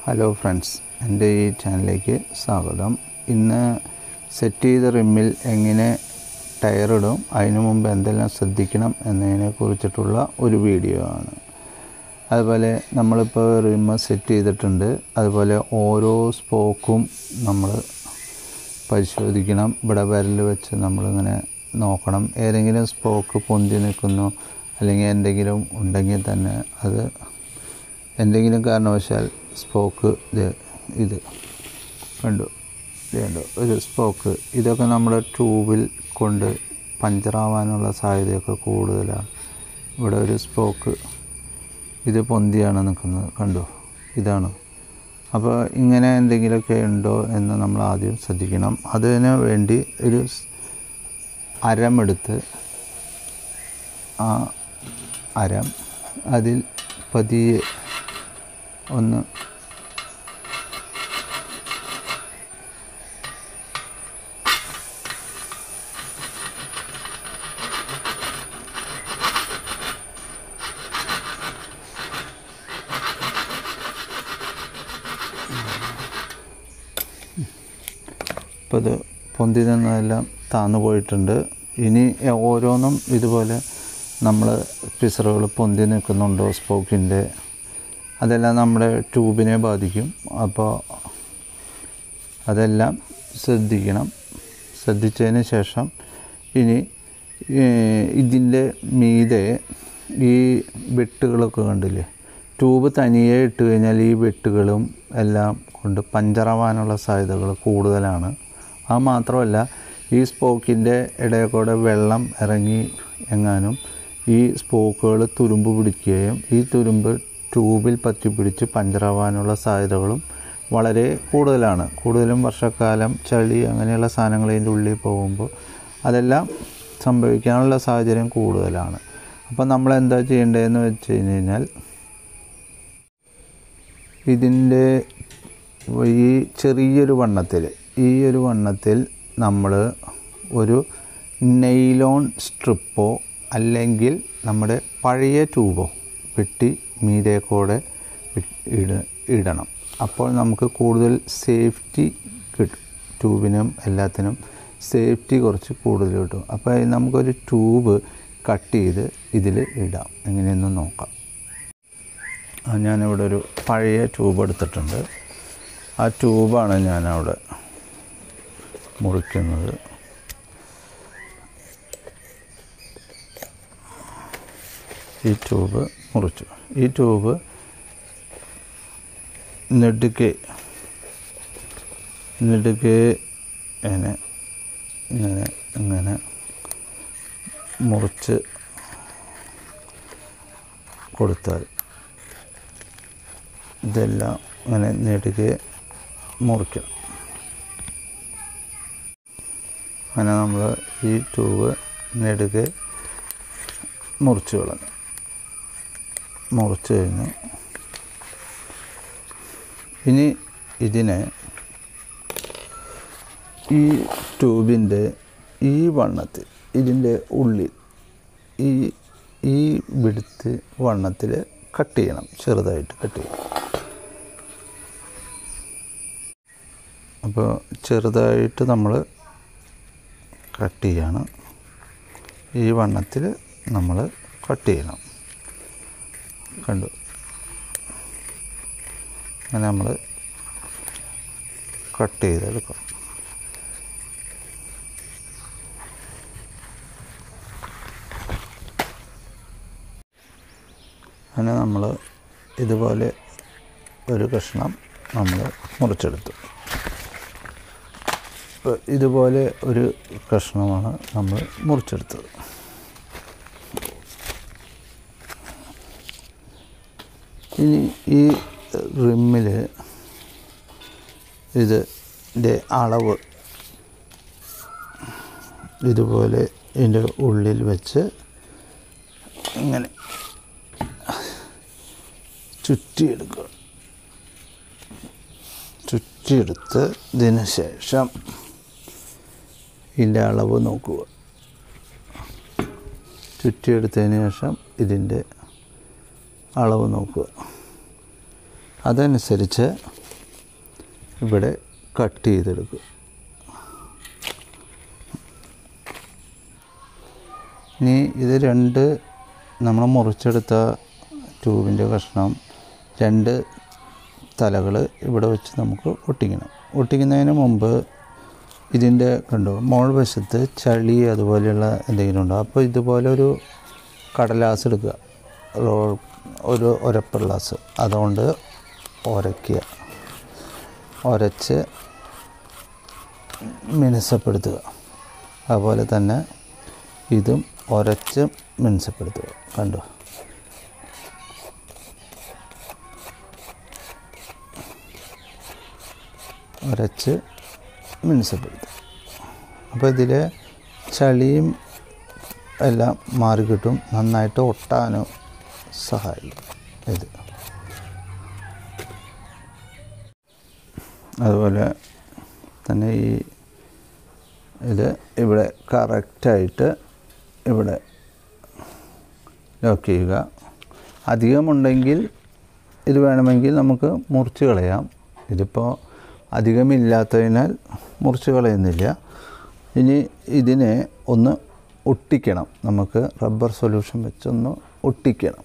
Hello friends, എൻ്റെ ഈ ചാനലിലേക്ക് സ്വാഗതം. ഇന്ന് സെറ്റ് ചെയ്ത റിമ്മിൽ എങ്ങനെ ടയറിടും, അതിനു മുമ്പ് എന്തെല്ലാം ശ്രദ്ധിക്കണം എന്നതിനെ കുറിച്ചിട്ടുള്ള ഒരു വീഡിയോ ആണ്. അതുപോലെ നമ്മളിപ്പോൾ റിമ്മ് സെറ്റ് ചെയ്തിട്ടുണ്ട്. അതുപോലെ ഓരോ സ്പോക്കും നമ്മൾ പരിശോധിക്കണം. ഇവിടെ വിരൽ വെച്ച് നമ്മളിങ്ങനെ നോക്കണം. ഏതെങ്കിലും സ്പോക്ക് പൊന്തി നിൽക്കുന്നു അല്ലെങ്കിൽ എന്തെങ്കിലും ഉണ്ടെങ്കിൽ തന്നെ അത് എന്തെങ്കിലും കാരണവശാൽ സ്പോക്ക് ഇത് കണ്ടു ഒരു സ്പോക്ക് ഇതൊക്കെ നമ്മുടെ ട്യൂബിൽ കൊണ്ട് പഞ്ചറാവാനുള്ള സാധ്യതയൊക്കെ കൂടുതലാണ്. ഇവിടെ ഒരു സ്പോക്ക് ഇത് പൊന്തിയാണ് നിൽക്കുന്നത്, കണ്ടു, ഇതാണ്. അപ്പോൾ ഇങ്ങനെ എന്തെങ്കിലുമൊക്കെ ഉണ്ടോ എന്ന് നമ്മൾ ആദ്യം ശ്രദ്ധിക്കണം. അതിന് വേണ്ടി ഒരു അരമെടുത്ത് ആ അരം അതിൽ പതിയെ ഒന്ന് ഇപ്പോൾ ഇത് പൊന്തി നിന്നതെല്ലാം താന്നു പോയിട്ടുണ്ട്. ഇനി ഓരോന്നും ഇതുപോലെ നമ്മൾ പിസറുകൾ പൊന്തി നിൽക്കുന്നുണ്ടോ സ്പോക്കിൻ്റെ, അതെല്ലാം നമ്മുടെ ട്യൂബിനെ ബാധിക്കും. അപ്പോൾ അതെല്ലാം ശ്രദ്ധിക്കണം. ശ്രദ്ധിച്ചതിന് ശേഷം ഇനി ഇതിൻ്റെ മീതെ ഈ വെട്ടുകളൊക്കെ കണ്ടില്ലേ, ട്യൂബ് തനിയെ ഇട്ട് കഴിഞ്ഞാൽ ഈ വെട്ടുകളും എല്ലാം കൊണ്ട് പഞ്ചറാവാനുള്ള സാധ്യതകൾ കൂടുതലാണ്. അത് മാത്രമല്ല, ഈ സ്പോക്കിൻ്റെ ഇടയിൽ കൂടെ വെള്ളം ഇറങ്ങി എങ്ങാനും ഈ സ്പോക്കുകൾ തുരുമ്പ് പിടിക്കുകയും ഈ തുരുമ്പ് ട്യൂബിൽ പറ്റിപ്പിടിച്ച് പഞ്ചറാവാനുള്ള സാധ്യതകളും വളരെ കൂടുതലാണ്. കൂടുതലും വർഷക്കാലം ചളി അങ്ങനെയുള്ള സാധനങ്ങൾ ഇതിൻ്റെ ഉള്ളിൽ പോകുമ്പോൾ അതെല്ലാം സംഭവിക്കാനുള്ള സാഹചര്യം കൂടുതലാണ്. അപ്പോൾ നമ്മൾ എന്താ ചെയ്യേണ്ടതെന്ന് വെച്ച് കഴിഞ്ഞാൽ, ഇതിൻ്റെ ഈ ചെറിയൊരു വണ്ണത്തിൽ നമ്മൾ ഒരു നെയ്ലോൺ സ്ട്രിപ്പോ അല്ലെങ്കിൽ നമ്മുടെ പഴയ ട്യൂബോ വെട്ടി മീതെ കൂടെ ഇടണം. അപ്പോൾ നമുക്ക് കൂടുതൽ സേഫ്റ്റി കിട്ടും. ട്യൂബിനും എല്ലാത്തിനും സേഫ്റ്റി കുറച്ച് കൂടുതൽ കിട്ടും. അപ്പോൾ നമുക്കൊരു ട്യൂബ് കട്ട് ചെയ്ത് ഇതിൽ ഇടാം. എങ്ങനെയെന്ന് നോക്കാം. ഞാനിവിടെ ഒരു പഴയ ട്യൂബ് എടുത്തിട്ടുണ്ട്. ആ ട്യൂബാണ് ഞാനവിടെ മുറിക്കുന്നത്. ഈ ട്യൂബ് മുറിച്ചു. ഈ ട്യൂബ് നെടുകെ ഇങ്ങനെ മുറിച്ച് കൊടുത്താൽ ഇതെല്ലാം അങ്ങനെ നെടുകെ മുറിക്കണം. അങ്ങനെ നമ്മൾ ഈ ട്യൂബ് നെടുകെ മുറിച്ച് കളഞ്ഞു. മുറിച്ച് കഴിഞ്ഞ് ഇനി ഇതിനെ ഈ ട്യൂബിൻ്റെ ഈ വണ്ണത്തിൽ, ഇതിൻ്റെ ഉള്ളിൽ ഈ വിടുത്ത് വണ്ണത്തിൽ കട്ട് ചെയ്യണം. ചെറുതായിട്ട് കട്ട് ചെയ്യണം. അപ്പോൾ ചെറുതായിട്ട് നമ്മൾ കട്ട് ചെയ്യണം. ഈ വണ്ണത്തിൽ നമ്മൾ കട്ട് ചെയ്യണം. കണ്ടു, അങ്ങനെ നമ്മൾ കട്ട് ചെയ്തെടുക്കണം. അങ്ങനെ നമ്മൾ ഇതുപോലെ ഒരു കഷ്ണം നമ്മൾ മുറിച്ചെടുത്തു. ഇതുപോലെ ഒരു കഷ്ണമാണ് നമ്മൾ മുറിച്ചെടുത്തത്. ഇനി ഈ റിമ്മിൽ ഇതിൻ്റെ അളവ് ഇതുപോലെ ഇതിൻ്റെ ഉള്ളിൽ വെച്ച് ഇങ്ങനെ ചുറ്റിയെടുക്കുക. ചുറ്റിയെടുത്തതിന് ശേഷം ഇതിൻ്റെ അളവ് നോക്കുക. ചുറ്റിയെടുത്തതിന് ശേഷം ഇതിൻ്റെ അളവ് നോക്കുക. അതനുസരിച്ച് ഇവിടെ കട്ട് ചെയ്തെടുക്കുക. ഇനി ഇത് രണ്ട് നമ്മൾ മുറിച്ചെടുത്ത ട്യൂബിൻ്റെ കഷ്ണം 2 തലകൾ ഇവിടെ വെച്ച് നമുക്ക് ഒട്ടിക്കണം. ഒട്ടിക്കുന്നതിന് മുമ്പ് ഇതിൻ്റെ കണ്ടോ മോൾ വശത്ത് ചളി അതുപോലെയുള്ള എന്തെങ്കിലും ഉണ്ടോ? അപ്പോൾ ഇതുപോലെ ഒരു കടലാസ് എടുക്കുക, ഒരു ഉരപ്പുള്ളാസ്, അതുകൊണ്ട് ഉരയ്ക്കുക, ഉരച്ച് മിനുസപ്പെടുത്തുക. അതുപോലെ തന്നെ ഇതും ഉരച്ച് മിനുസപ്പെടുത്തുക. കണ്ടോ, ഉരച്ച് മിനുസപ്പെടുത്തുക. അപ്പോൾ ഇതിൽ ചളിയും എല്ലാം മാറി കിട്ടും, നന്നായിട്ട് ഒട്ടാനും സഹായിക്കും ഇത്. അതുപോലെ തന്നെ ഇത് ഇവിടെ കറക്റ്റായിട്ട് ഇവിടെ ലോക്ക് ചെയ്യുക. അധികമുണ്ടെങ്കിൽ ഇത് വേണമെങ്കിൽ നമുക്ക് മുറിച്ച് കളയാം. ഇതിപ്പോൾ അധികമില്ലാത്തതിനാൽ മുറിച്ച് കളയുന്നില്ല. ഇനി ഇതിനെ ഒന്ന് ഒട്ടിക്കണം, നമുക്ക് റബ്ബർ സൊല്യൂഷൻ വെച്ചൊന്ന് ഒട്ടിക്കണം.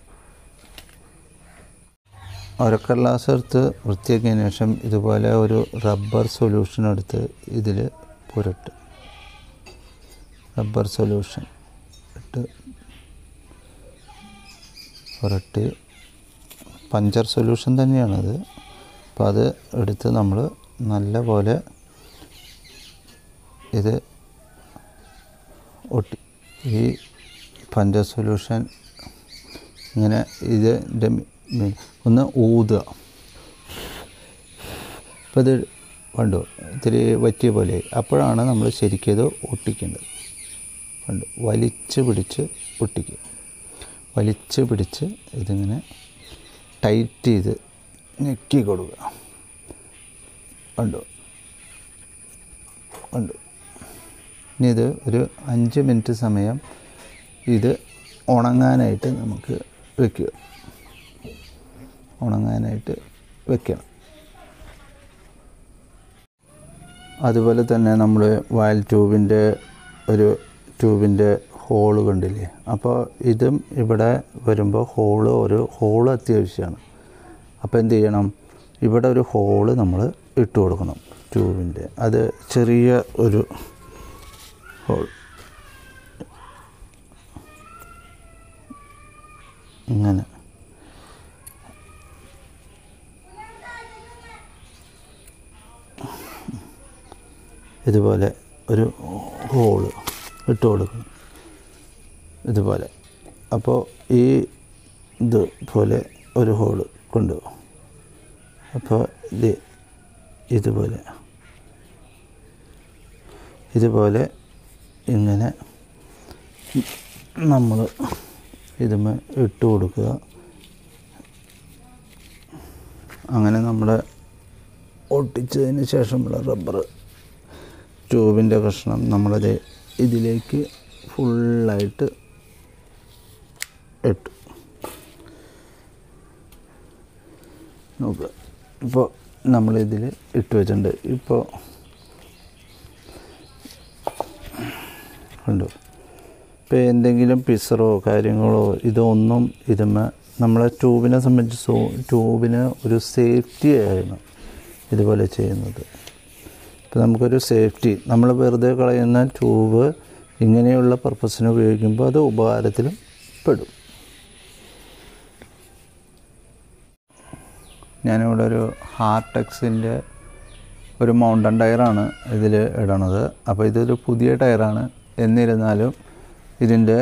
ഉരക്കടലാസ് എടുത്ത് വൃത്തിയാക്കിയതിന് ശേഷം ഇതുപോലെ ഒരു റബ്ബർ സൊല്യൂഷൻ എടുത്ത് ഇതിൽ പുരട്ട്. റബ്ബർ സൊല്യൂഷൻ ഇട്ട് പുരട്ടി, പഞ്ചർ സൊല്യൂഷൻ തന്നെയാണത്. അപ്പോൾ അത് എടുത്ത് നമ്മൾ നല്ല പോലെ ഇത് ഒട്ടി. ഈ പഞ്ചർ സൊല്യൂഷൻ ഇങ്ങനെ ഇതിൻ്റെ ഒന്ന് ഊതുക. അപ്പോൾ ഇത് കണ്ടു ഇത്തിരി വറ്റിയ പോലെ, അപ്പോഴാണ് നമ്മൾ ശരിക്കും ഇത് ഒട്ടിക്കേണ്ടത്. കണ്ടു, വലിച്ച് പിടിച്ച് ഒട്ടിക്കുക. വലിച്ച് പിടിച്ച് ഇതിങ്ങനെ ടൈറ്റ് ചെയ്ത് ഞെക്കി കൊടുക്കുക. കണ്ടു കണ്ടു. ഇനി ഇത് ഒരു 5 മിനിറ്റ് സമയം ഇത് ഉണങ്ങാനായിട്ട് നമുക്ക് വയ്ക്കുക. ഉണങ്ങാനായിട്ട് വെക്കണം. അതുപോലെ തന്നെ നമ്മൾ വയൽ ട്യൂബിൻ്റെ ഹോള് കണ്ടില്ലേ? അപ്പോൾ ഇതും ഇവിടെ വരുമ്പോൾ ഒരു ഹോള് അത്യാവശ്യമാണ്. അപ്പോൾ എന്ത് ചെയ്യണം? ഇവിടെ ഒരു ഹോള് നമ്മൾ ഇട്ട് കൊടുക്കണം ട്യൂബിൻ്റെ. അത് ചെറിയ ഒരു ഹോൾ ഇങ്ങനെ ഇതുപോലെ ഒരു ഹോള് ഇട്ട് കൊടുക്കണം ഇതുപോലെ. അപ്പോൾ ഇതുപോലെ ഒരു ഹോള് കൊണ്ടുപോകും. അപ്പോൾ ഇതുപോലെ ഇങ്ങനെ നമ്മൾ ഇതുമേ ഇട്ട് കൊടുക്കുക. അങ്ങനെ നമ്മൾ ഒട്ടിച്ചതിന് ശേഷമുള്ള റബ്ബർ ട്യൂബിൻ്റെ കഷ്ണം നമ്മളത് ഇതിലേക്ക് ഫുള്ളായിട്ട് ഇട്ടു നോക്കുക. ഇപ്പോൾ നമ്മളിതിൽ ഇട്ട് വെച്ചിട്ടുണ്ട്. ഇപ്പോൾ കണ്ടു. ഇപ്പോൾ എന്തെങ്കിലും പിസറോ കാര്യങ്ങളോ ഇതൊന്നും നമ്മളെ ട്യൂബിനെ സംബന്ധിച്ച് ട്യൂബിന് ഒരു സേഫ്റ്റി ആയിരുന്നു ഇതുപോലെ ചെയ്യുന്നത്. ഇപ്പോൾ നമുക്കൊരു സേഫ്റ്റി, നമ്മൾ വെറുതെ കളയുന്ന ട്യൂബ് ഇങ്ങനെയുള്ള പർപ്പസിന് ഉപയോഗിക്കുമ്പോൾ അത് ഉപകാരത്തിലും പെടും. ഞാനിവിടെ ഒരു ഹാർട്ടെക്സിൻ്റെ ഒരു മൗണ്ടൻ ടയറാണ് ഇതിൽ ഇടണത്. അപ്പോൾ ഇതൊരു പുതിയ ടയറാണ്. എന്നിരുന്നാലും ഇതിൻ്റെ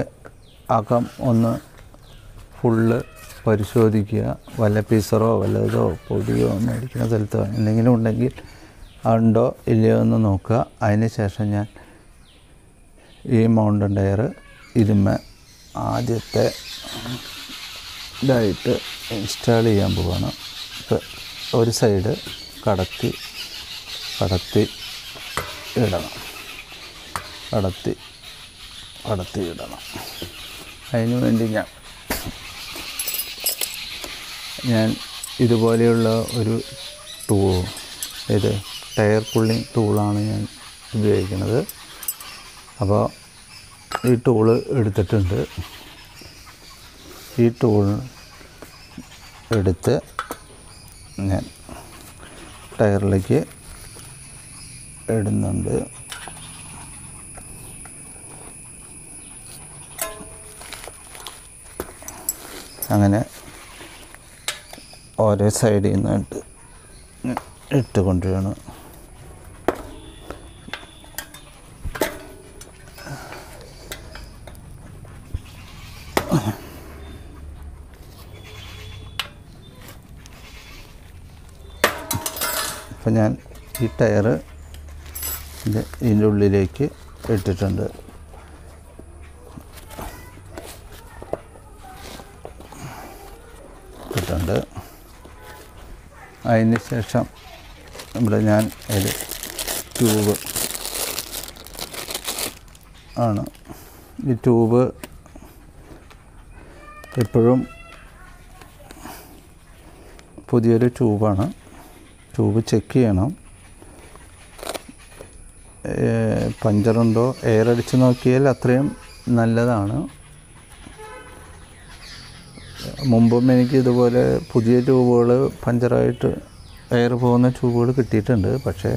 അകം ഒന്ന് ഫുള്ള് പരിശോധിക്കുക. വല്ല പീസറോ വല്ലതോ പൊടിയോ ഒന്നും അടിക്കുന്ന സ്ഥലത്തോ എന്തെങ്കിലും ഉണ്ടെങ്കിൽ ഉണ്ടോ ഇല്ലയോ എന്ന് നോക്കുക. അതിന് ശേഷം ഞാൻ ഈ മൗണ്ടൻ ടയർ ഇതിന്മേൽ ആദ്യത്തെ ഇതായിട്ട് ഇൻസ്റ്റാൾ ചെയ്യാൻ പോവുകയാണ്. ഒരു സൈഡ് കടത്തി ഇടണം. അതിനു വേണ്ടി ഞാൻ ഇതുപോലെയുള്ള ഒരു ഇത് ടയർ പുള്ളിങ് ടൂളാണ് ഞാൻ ഉപയോഗിക്കുന്നത്. അപ്പോൾ ഈ ടൂള് എടുത്തിട്ടുണ്ട്. ഈ ടൂൾ എടുത്ത് ഞാൻ ടയറിലേക്ക് ഇടുന്നുണ്ട്. അങ്ങനെ ഓരോ സൈഡിൽ നിന്നിട്ട് ഇട്ട് കൊണ്ടുവരണം. അപ്പം ഞാൻ ഈ ടയർ ഇതിൻ്റെ ഉള്ളിലേക്ക് ഇട്ടിട്ടുണ്ട്. അതിന് ശേഷം ഇവിടെ ഞാൻ ഒരു ട്യൂബ് ആണ്. ഈ ട്യൂബ് എപ്പോഴും പുതിയൊരു ട്യൂബാണ്. ട്യൂബ് ചെക്ക് ചെയ്യണം. പഞ്ചറുണ്ടോ എയർ അടിച്ച് നോക്കിയാൽ അത്രയും നല്ലതാണ്. മുമ്പും എനിക്ക് ഇതുപോലെ പുതിയ ട്യൂബുകൾ പഞ്ചറായിട്ട് എയർ പോകുന്ന ട്യൂബുകൾ കിട്ടിയിട്ടുണ്ട്. പക്ഷേ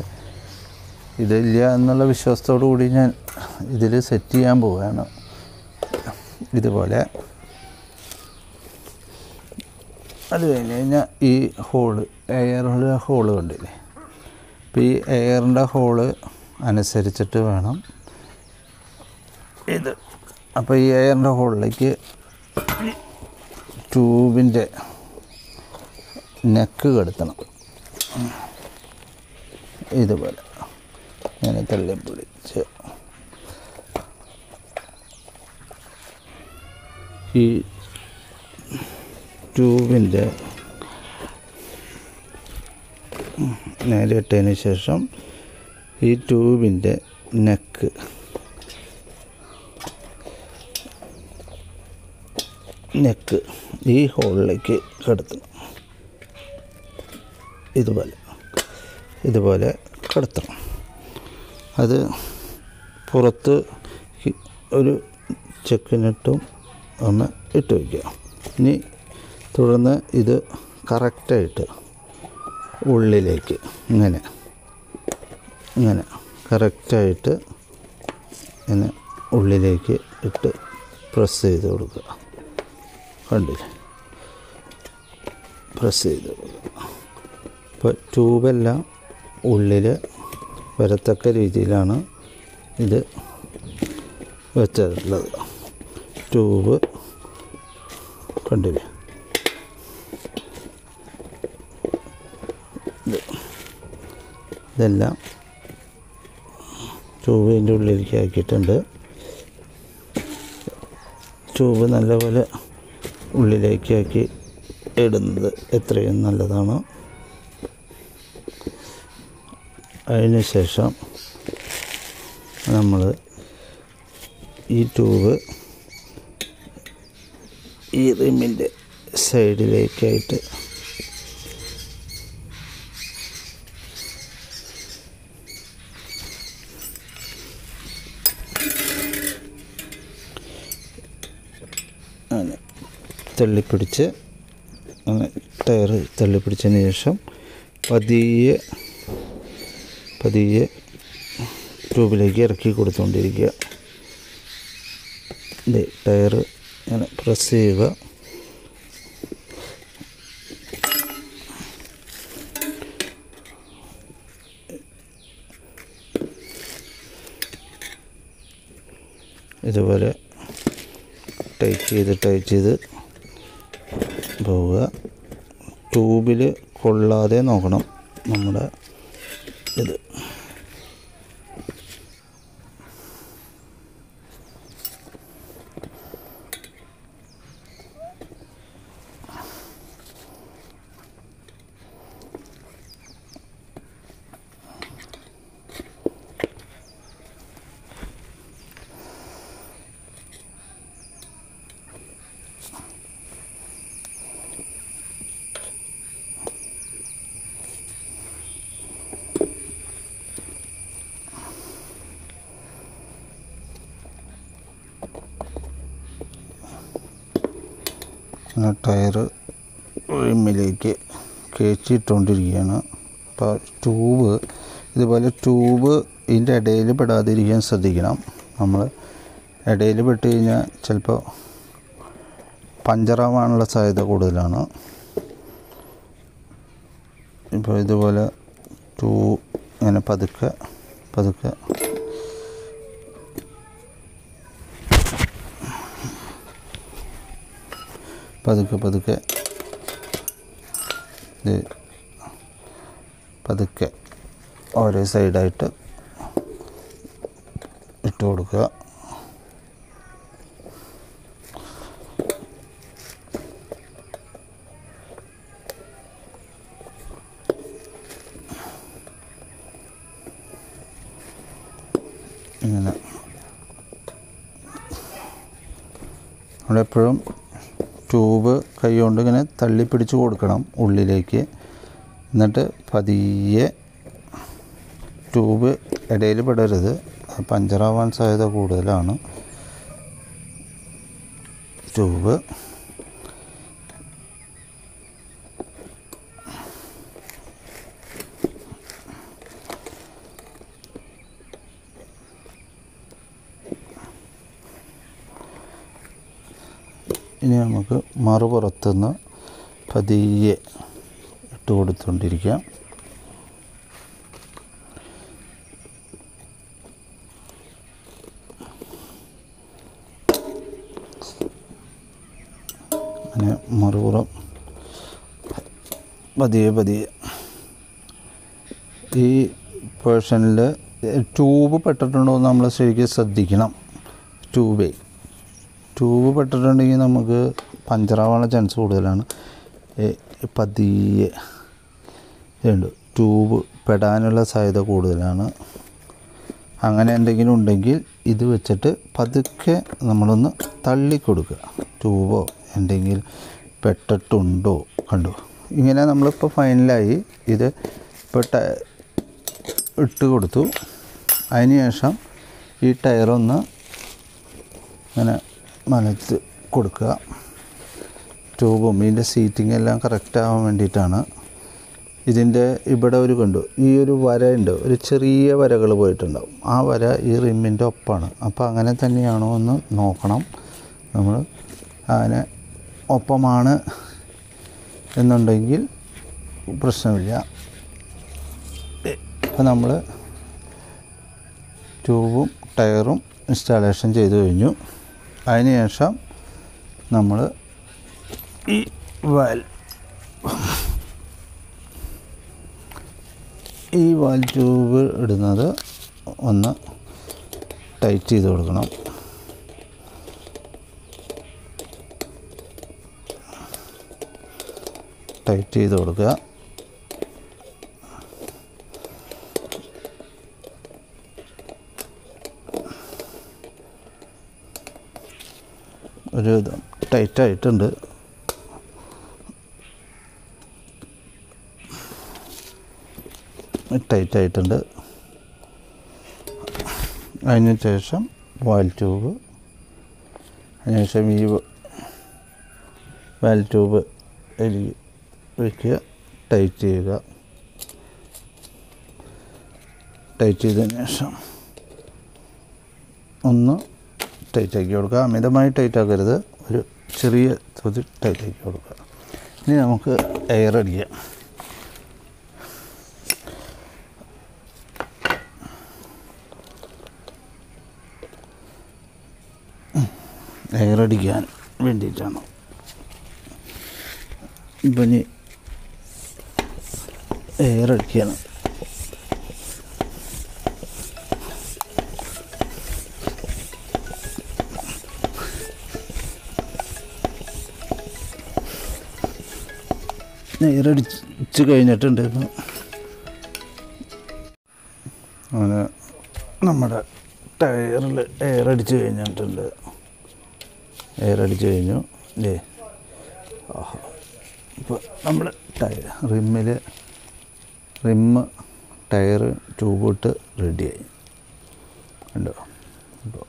ഇതില്ല എന്നുള്ള വിശ്വാസത്തോടു കൂടി ഞാൻ ഇതിൽ സെറ്റ് ചെയ്യാൻ പോവുകയാണ്. ഇതുപോലെ അത് കഴിഞ്ഞ് കഴിഞ്ഞാൽ ഈ ഹോള് എയറിൻ്റെ ഹോള് കണ്ടില്ലേ. അപ്പോൾ ഈ എയറിൻ്റെ ഹോള് അനുസരിച്ചിട്ട് വേണം ഇത്. അപ്പോൾ ഈ എയറിൻ്റെ ഹോളിലേക്ക് ട്യൂബിൻ്റെ നെക്ക് കടത്തണം. ഇതുപോലെ ഇങ്ങനെ തള്ളിപ്പിടിച്ച് ഈ ട്യൂബിൻ്റെ നേരെ ഇട്ടതിന് ശേഷം ഈ ട്യൂബിൻ്റെ നെക്ക് ഈ ഹോളിലേക്ക് കടത്തണം. ഇതുപോലെ കടത്തണം. അത് പുറത്ത് ഒരു ചെക്കിനിട്ടും ഒന്ന് ഇട്ട് വയ്ക്കുക. ഇനി തുടർന്ന് ഇത് കറക്റ്റായിട്ട് ഉള്ളിലേക്ക് ഇങ്ങനെ കറക്റ്റായിട്ട് ഇങ്ങനെ ഉള്ളിലേക്ക് ഇട്ട് പ്രസ് ചെയ്ത് കൊടുക്കുക. കണ്ടില്ലേ, പ്രസ് ചെയ്ത് കൊടുക്കുക. അപ്പോൾ ട്യൂബെല്ലാം ഉള്ളിൽ വരത്തക്ക രീതിയിലാണ് ഇത് വെച്ചിട്ടുള്ളത്. ട്യൂബ് കണ്ടില്ലേ, ഇതെല്ലാം ട്യൂബിൻ്റെ ഉള്ളിലേക്ക് ആക്കിയിട്ടുണ്ട്. ട്യൂബ് നല്ലപോലെ ഉള്ളിലേക്കാക്കി ഇടുന്നത് എത്രയും നല്ലതാണ്. അതിന് ശേഷം നമ്മൾ ഈ ട്യൂബ് ഈ റിമ്മിൻ്റെ സൈഡിലേക്കായിട്ട് അങ്ങനെ തള്ളിപ്പിടിച്ച് അങ്ങനെ ടയർ തള്ളിപ്പിടിച്ചതിന് ശേഷം പതിയെ ട്യൂബിലേക്ക് ഇറക്കി കൊടുത്തുകൊണ്ടിരിക്കുക. ടയർ ഇങ്ങനെ പ്രസ് ചെയ്യുക. ഇതുപോലെ ടൈറ്റ് ചെയ്ത് പോവുക. ട്യൂബിൽ കൊള്ളാതെ നോക്കണം നമ്മുടെ ഇത്. ടയർ റിമ്മിലേക്ക് കയറ്റിയിട്ടുകൊണ്ടിരിക്കുകയാണ്. അപ്പോൾ ഇതുപോലെ ട്യൂബ് ഇതിൻ്റെ ഇടയിൽ പെടാതിരിക്കാൻ ശ്രദ്ധിക്കണം. നമ്മൾ ഇടയിൽ പെട്ട് കഴിഞ്ഞാൽ ചിലപ്പോൾ പഞ്ചറാവാനുള്ള സാധ്യത കൂടുതലാണ്. ഇപ്പോൾ ഇതുപോലെ ഇങ്ങനെ പതുക്കെ പതുക്കെ പതുക്കെ ഓരോ സൈഡായിട്ട് ഇട്ട് കൊടുക്കുക. ഇങ്ങനെ നമ്മളെപ്പോഴും ട്യൂബ് കൈ കൊണ്ട് ഇങ്ങനെ തള്ളിപ്പിടിച്ച് കൊടുക്കണം ഉള്ളിലേക്ക്. എന്നിട്ട് പതിയെ ട്യൂബ് ഇടയിൽ പെടരുത്, പഞ്ചറാവാൻ സാധ്യത കൂടുതലാണ്. ട്യൂബ് ഇനി നമുക്ക് മറുപുറത്തുനിന്ന് പതിയെ ഇട്ട് കൊടുത്തുകൊണ്ടിരിക്കാം. അങ്ങനെ മറുപുറം പതിയെ ഈ പേഴ്സണിൽ ട്യൂബ് പെട്ടിട്ടുണ്ടോ എന്ന് നമ്മൾ ശരിക്കും ശ്രദ്ധിക്കണം. ട്യൂബ് പെട്ടിട്ടുണ്ടെങ്കിൽ നമുക്ക് പഞ്ചറാവാനുള്ള ചാൻസ് കൂടുതലാണ്. പതിയെ ട്യൂബ് പെടാനുള്ള സാധ്യത കൂടുതലാണ്. അങ്ങനെ എന്തെങ്കിലും ഉണ്ടെങ്കിൽ ഇത് വെച്ചിട്ട് പതുക്കെ നമ്മളൊന്ന് തള്ളിക്കൊടുക്കുക. ട്യൂബോ എന്തെങ്കിലും പെട്ടിട്ടുണ്ടോ കണ്ടു. ഇങ്ങനെ നമ്മളിപ്പോൾ ഫൈനലായി ഇത് ഇപ്പോൾ ഇട്ട് കൊടുത്തു. അതിന് ശേഷം ഈ ടയറൊന്ന് ഇങ്ങനെ മനത്ത് കൊടുക്കുക. ട്യൂബും ഇതിൻ്റെ സീറ്റിംഗ് എല്ലാം കറക്റ്റ് ആവാൻ വേണ്ടിയിട്ടാണ്. ഇതിൻ്റെ ഇവിടെ കണ്ടു ഈ ഒരു വരയുണ്ട്, ഒരു ചെറിയ വരകൾ പോയിട്ടുണ്ടാവും. ആ വര ഈ റിമ്മിൻ്റെ ഒപ്പമാണ്. അപ്പോൾ അങ്ങനെ തന്നെയാണോ എന്ന് നോക്കണം നമ്മൾ. അങ്ങനെ ഒപ്പമാണ് എന്നുണ്ടെങ്കിൽ പ്രശ്നമില്ല. അപ്പോൾ നമ്മൾ ട്യൂബും ടയറും ഇൻസ്റ്റാളേഷൻ ചെയ്ത് കഴിഞ്ഞു. അതിനുശേഷം നമ്മൾ ഈ വാൽ ട്യൂബ് ഇടുന്നത് ഒന്ന് ടൈറ്റ് ചെയ്ത് കൊടുക്കണം. ടൈറ്റ് ചെയ്ത് കൊടുക്കുക. ഒരു ടൈറ്റായിട്ടുണ്ട്. അതിന് ശേഷം വാൽ ട്യൂബ്, അതിനുശേഷം ഈ വാൽ ട്യൂബ് വയ്ക്കുക, ടൈറ്റ് ചെയ്യുക. ടൈറ്റ് ചെയ്തതിന് ശേഷം ഒന്ന് ടൈറ്റാക്കി കൊടുക്കുക. അമിതമായി ടൈറ്റാക്കരുത്, ഒരു ചെറിയ തോതിൽ ടൈറ്റാക്കി കൊടുക്കുക. ഇനി നമുക്ക് എയർ അടിക്കാം. എയർ അടിക്കാൻ വേണ്ടിയിട്ടാണ്. ഇപ്പം ഇനി എയർ അടിക്കുകയാണ്. എയറടിച്ച് കഴിഞ്ഞിട്ടുണ്ട്. അങ്ങനെ നമ്മുടെ ടയറിൽ എയറടിച്ച് കഴിഞ്ഞിട്ടുണ്ട്. എയറടിച്ച് കഴിഞ്ഞു അല്ലേ? ആഹാ. ഇപ്പോൾ നമ്മുടെ റിമ്മ് ടയർ ട്യൂബ് ഇട്ട് റെഡിയായി കണ്ടോ. ഇപ്പോൾ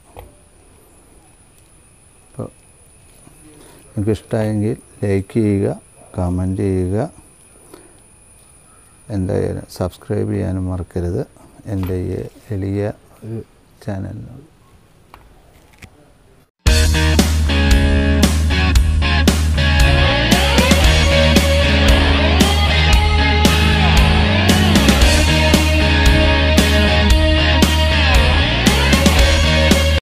നിങ്ങൾക്ക് ഇഷ്ടമായെങ്കിൽ ലൈക്ക് ചെയ്യുക, കമൻറ്റ് ചെയ്യുക, എന്തായാലും സബ്സ്ക്രൈബ് ചെയ്യാനും മറക്കരുത് എൻ്റെ ഈ എളിയ ഒരു ചാനലിനോട്.